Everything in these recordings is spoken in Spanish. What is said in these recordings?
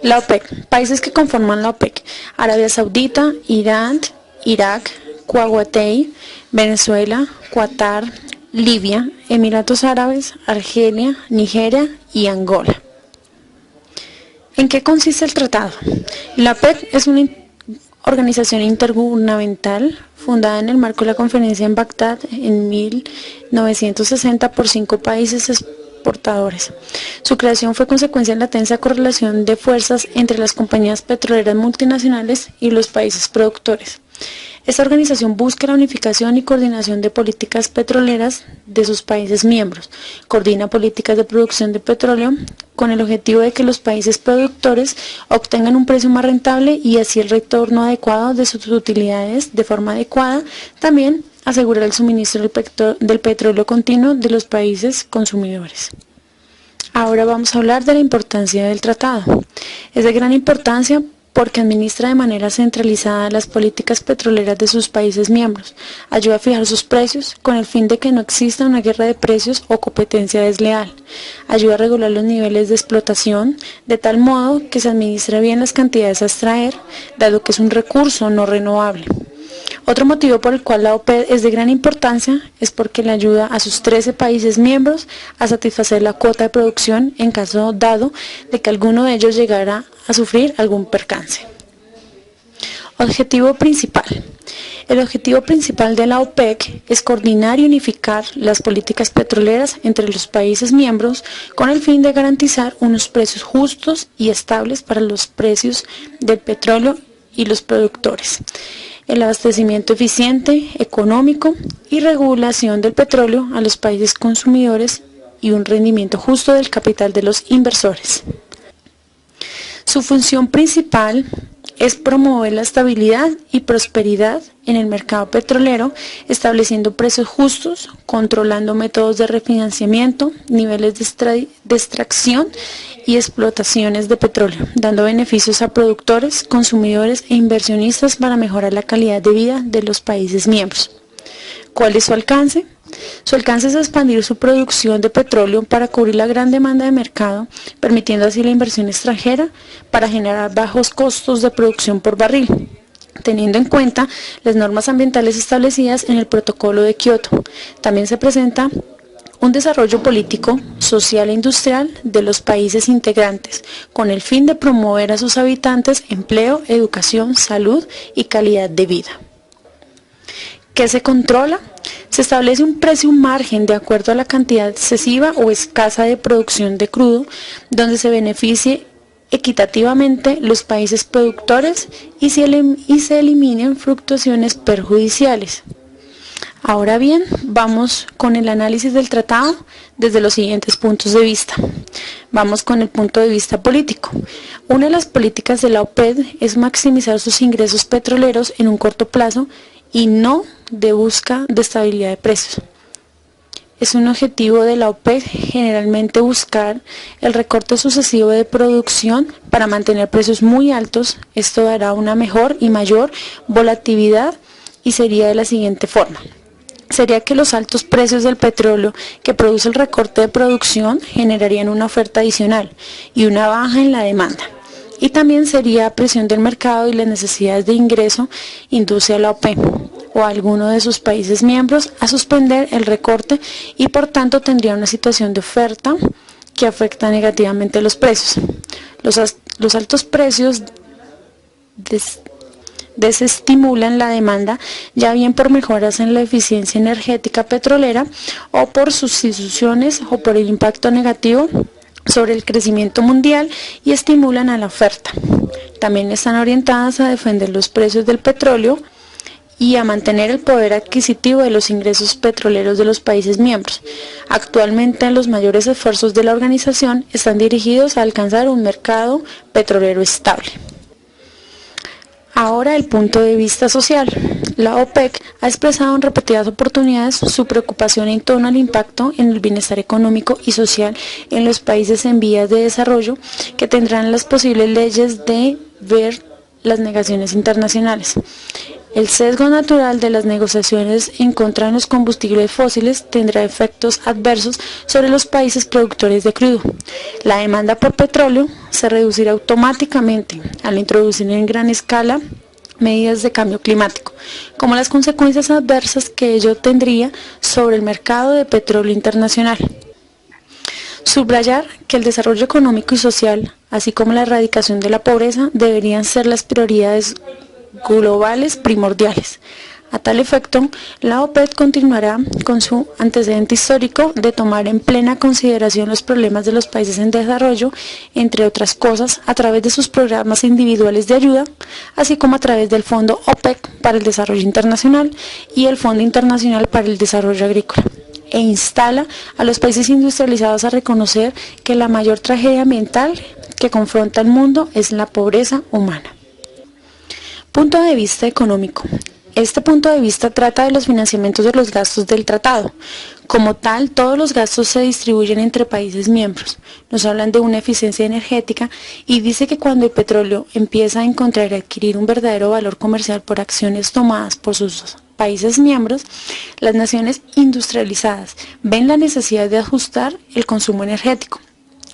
La OPEC, países que conforman la OPEC: Arabia Saudita, Irán, Irak, Kuwait, Venezuela, Qatar, Libia, Emiratos Árabes, Argelia, Nigeria y Angola. ¿En qué consiste el tratado? La OPEC es una organización intergubernamental fundada en el marco de la conferencia en Bagdad en 1960 por 5 países exportadores. Su creación fue consecuencia de la tensa correlación de fuerzas entre las compañías petroleras multinacionales y los países productores. Esta organización busca la unificación y coordinación de políticas petroleras de sus países miembros, coordina políticas de producción de petróleo con el objetivo de que los países productores obtengan un precio más rentable y así el retorno adecuado de sus utilidades de forma adecuada, también asegurar el suministro del petróleo continuo de los países consumidores. Ahora vamos a hablar de la importancia del tratado. Es de gran importancia porque administra de manera centralizada las políticas petroleras de sus países miembros, ayuda a fijar sus precios con el fin de que no exista una guerra de precios o competencia desleal, ayuda a regular los niveles de explotación de tal modo que se administre bien las cantidades a extraer, dado que es un recurso no renovable. Otro motivo por el cual la OPEC es de gran importancia es porque le ayuda a sus 13 países miembros a satisfacer la cuota de producción en caso dado de que alguno de ellos llegara a sufrir algún percance. Objetivo principal. El objetivo principal de la OPEC es coordinar y unificar las políticas petroleras entre los países miembros con el fin de garantizar unos precios justos y estables para los precios del petróleo y los productores, el abastecimiento eficiente, económico y regulación del petróleo a los países consumidores y un rendimiento justo del capital de los inversores. Su función principal es promover la estabilidad y prosperidad en el mercado petrolero, estableciendo precios justos, controlando métodos de refinanciamiento, niveles de extracción y explotaciones de petróleo, dando beneficios a productores, consumidores e inversionistas para mejorar la calidad de vida de los países miembros. ¿Cuál es su alcance? Su alcance es expandir su producción de petróleo para cubrir la gran demanda de mercado, permitiendo así la inversión extranjera para generar bajos costos de producción por barril, teniendo en cuenta las normas ambientales establecidas en el Protocolo de Kioto. También se presenta un desarrollo político, social e industrial de los países integrantes, con el fin de promover a sus habitantes empleo, educación, salud y calidad de vida. ¿Qué se controla? Se establece un precio margen de acuerdo a la cantidad excesiva o escasa de producción de crudo, donde se beneficie equitativamente los países productores y se eliminen fluctuaciones perjudiciales. Ahora bien, vamos con el análisis del tratado desde los siguientes puntos de vista. Vamos con el punto de vista político. Una de las políticas de la OPEC es maximizar sus ingresos petroleros en un corto plazo y no de busca de estabilidad de precios. Es un objetivo de la OPEC generalmente buscar el recorte sucesivo de producción para mantener precios muy altos. Esto dará una mejor y mayor volatilidad y sería de la siguiente forma. Sería que los altos precios del petróleo que produce el recorte de producción generarían una oferta adicional y una baja en la demanda. Y también sería presión del mercado y las necesidades de ingreso induce a la OPEC o a alguno de sus países miembros a suspender el recorte y por tanto tendría una situación de oferta que afecta negativamente los precios. Los altos precios desestimulan la demanda, ya bien por mejoras en la eficiencia energética petrolera o por sustituciones o por el impacto negativo sobre el crecimiento mundial y estimulan a la oferta. También están orientadas a defender los precios del petróleo y a mantener el poder adquisitivo de los ingresos petroleros de los países miembros. Actualmente los mayores esfuerzos de la organización están dirigidos a alcanzar un mercado petrolero estable. Ahora el punto de vista social. La OPEC ha expresado en repetidas oportunidades su preocupación en torno al impacto en el bienestar económico y social en los países en vías de desarrollo que tendrán las posibles leyes de ver las negaciones internacionales. El sesgo natural de las negociaciones en contra de los combustibles fósiles tendrá efectos adversos sobre los países productores de crudo. La demanda por petróleo se reducirá automáticamente al introducir en gran escala medidas de cambio climático, como las consecuencias adversas que ello tendría sobre el mercado de petróleo internacional. Subrayar que el desarrollo económico y social, así como la erradicación de la pobreza, deberían ser las prioridades globales primordiales. A tal efecto, la OPEC continuará con su antecedente histórico de tomar en plena consideración los problemas de los países en desarrollo, entre otras cosas, a través de sus programas individuales de ayuda, así como a través del Fondo OPEC para el Desarrollo Internacional y el Fondo Internacional para el Desarrollo Agrícola, e instala a los países industrializados a reconocer que la mayor tragedia ambiental que confronta al mundo es la pobreza humana. Punto de vista económico. Este punto de vista trata de los financiamientos de los gastos del tratado. Como tal, todos los gastos se distribuyen entre países miembros. Nos hablan de una eficiencia energética y dice que cuando el petróleo empieza a encontrar y adquirir un verdadero valor comercial por acciones tomadas por sus países miembros, las naciones industrializadas ven la necesidad de ajustar el consumo energético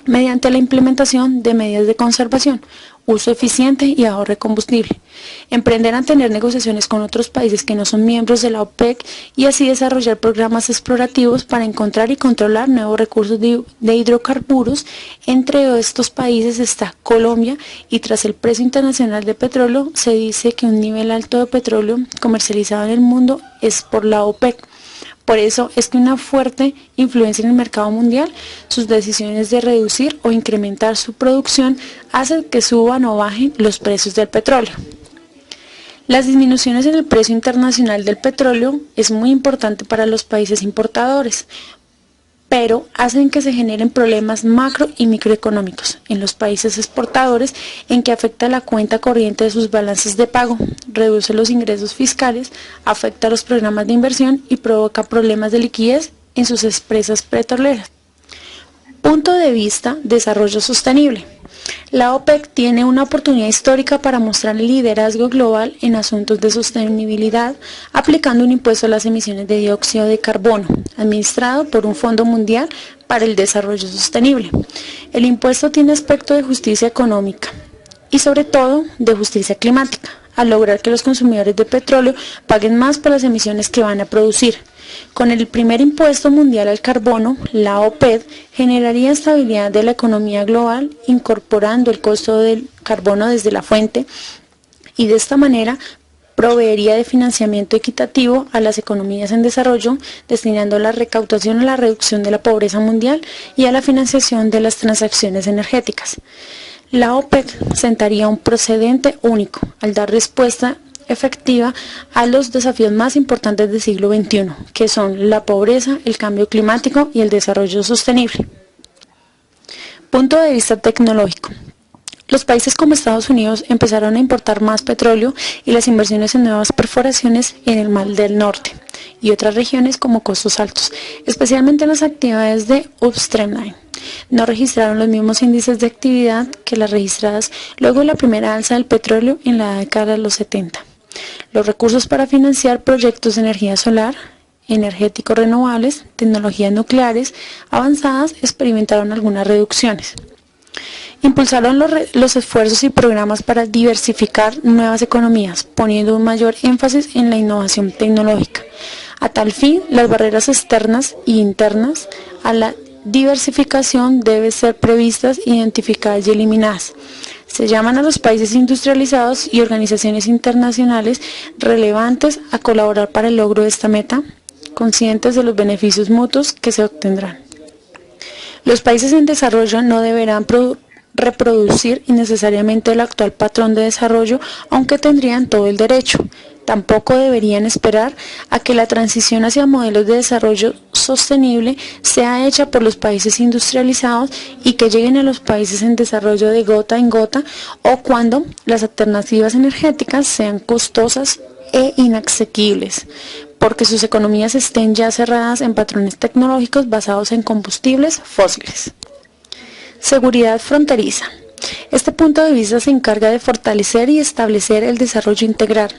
mediante la implementación de medidas de conservación, uso eficiente y ahorro de combustible. Emprenderán tener negociaciones con otros países que no son miembros de la OPEC y así desarrollar programas explorativos para encontrar y controlar nuevos recursos de hidrocarburos. Entre estos países está Colombia y tras el precio internacional de petróleo se dice que un nivel alto de petróleo comercializado en el mundo es por la OPEC. Por eso es que una fuerte influencia en el mercado mundial, sus decisiones de reducir o incrementar su producción hacen que suban o bajen los precios del petróleo. Las disminuciones en el precio internacional del petróleo es muy importante para los países importadores, pero hacen que se generen problemas macro y microeconómicos en los países exportadores en que afecta la cuenta corriente de sus balances de pago, reduce los ingresos fiscales, afecta los programas de inversión y provoca problemas de liquidez en sus empresas petroleras. Punto de vista: desarrollo sostenible. La OPEC tiene una oportunidad histórica para mostrar el liderazgo global en asuntos de sostenibilidad, aplicando un impuesto a las emisiones de dióxido de carbono, administrado por un Fondo Mundial para el Desarrollo Sostenible. El impuesto tiene aspecto de justicia económica y sobre todo de justicia climática, al lograr que los consumidores de petróleo paguen más por las emisiones que van a producir. Con el primer impuesto mundial al carbono, la OPEC generaría estabilidad de la economía global, incorporando el costo del carbono desde la fuente y de esta manera proveería de financiamiento equitativo a las economías en desarrollo, destinando la recaudación a la reducción de la pobreza mundial y a la financiación de las transacciones energéticas. La OPEC sentaría un precedente único al dar respuesta efectiva a los desafíos más importantes del siglo XXI, que son la pobreza, el cambio climático y el desarrollo sostenible. Punto de vista tecnológico. Los países como Estados Unidos empezaron a importar más petróleo y las inversiones en nuevas perforaciones en el Mar del Norte y otras regiones como costos altos, especialmente en las actividades de upstream. No registraron los mismos índices de actividad que las registradas luego de la primera alza del petróleo en la década de los 70. Los recursos para financiar proyectos de energía solar, energéticos renovables, tecnologías nucleares avanzadas experimentaron algunas reducciones. Impulsaron los esfuerzos y programas para diversificar nuevas economías, poniendo un mayor énfasis en la innovación tecnológica. A tal fin, las barreras externas e internas a la diversificación deben ser previstas, identificadas y eliminadas. Se llaman a los países industrializados y organizaciones internacionales relevantes a colaborar para el logro de esta meta, conscientes de los beneficios mutuos que se obtendrán. Los países en desarrollo no deberán reproducir innecesariamente el actual patrón de desarrollo, aunque tendrían todo el derecho. Tampoco deberían esperar a que la transición hacia modelos de desarrollo sostenible sea hecha por los países industrializados y que lleguen a los países en desarrollo de gota en gota o cuando las alternativas energéticas sean costosas e inasequibles, porque sus economías estén ya cerradas en patrones tecnológicos basados en combustibles fósiles. Seguridad fronteriza. Este punto de vista se encarga de fortalecer y establecer el desarrollo integral,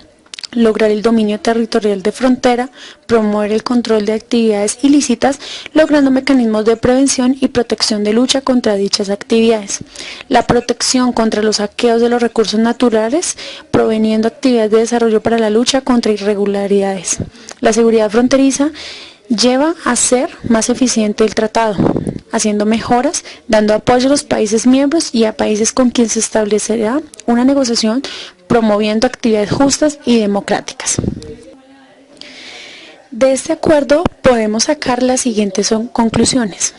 lograr el dominio territorial de frontera, promover el control de actividades ilícitas, logrando mecanismos de prevención y protección de lucha contra dichas actividades. la protección contra los saqueos de los recursos naturales, proveniendo actividades de desarrollo para la lucha contra irregularidades. La seguridad fronteriza lleva a ser más eficiente el tratado, haciendo mejoras, dando apoyo a los países miembros y a países con quien se establecerá una negociación, promoviendo actividades justas y democráticas. De este acuerdo podemos sacar las siguientes conclusiones.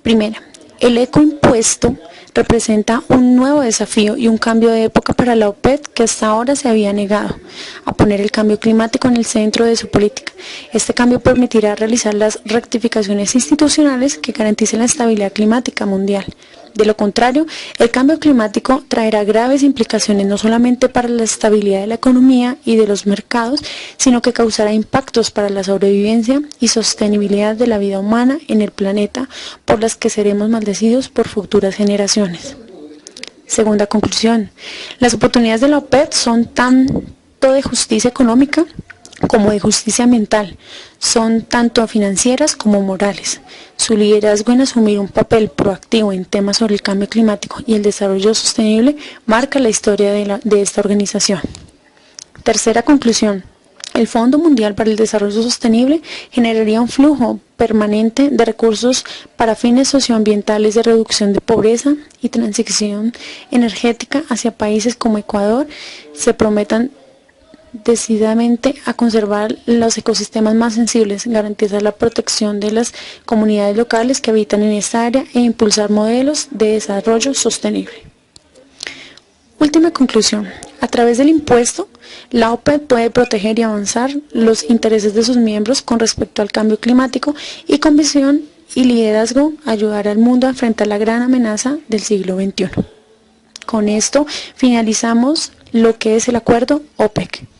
Primera, el ecoimpuesto representa un nuevo desafío y un cambio de época para la OPEC que hasta ahora se había negado a poner el cambio climático en el centro de su política. Este cambio permitirá realizar las rectificaciones institucionales que garanticen la estabilidad climática mundial. De lo contrario, el cambio climático traerá graves implicaciones no solamente para la estabilidad de la economía y de los mercados, sino que causará impactos para la sobrevivencia y sostenibilidad de la vida humana en el planeta, por las que seremos maldecidos por futuras generaciones. Segunda conclusión, las oportunidades de la OPEC son tanto de justicia económica como de justicia ambiental, son tanto financieras como morales. Su liderazgo en asumir un papel proactivo en temas sobre el cambio climático y el desarrollo sostenible marca la historia de esta organización. Tercera conclusión, el Fondo Mundial para el Desarrollo Sostenible generaría un flujo permanente de recursos para fines socioambientales de reducción de pobreza y transición energética hacia países como Ecuador. Se prometan decididamente a conservar los ecosistemas más sensibles, garantizar la protección de las comunidades locales que habitan en esta área e impulsar modelos de desarrollo sostenible. Última conclusión. A través del impuesto, la OPEC puede proteger y avanzar los intereses de sus miembros con respecto al cambio climático y con visión y liderazgo ayudar al mundo a enfrentar la gran amenaza del siglo XXI. Con esto finalizamos lo que es el acuerdo OPEC.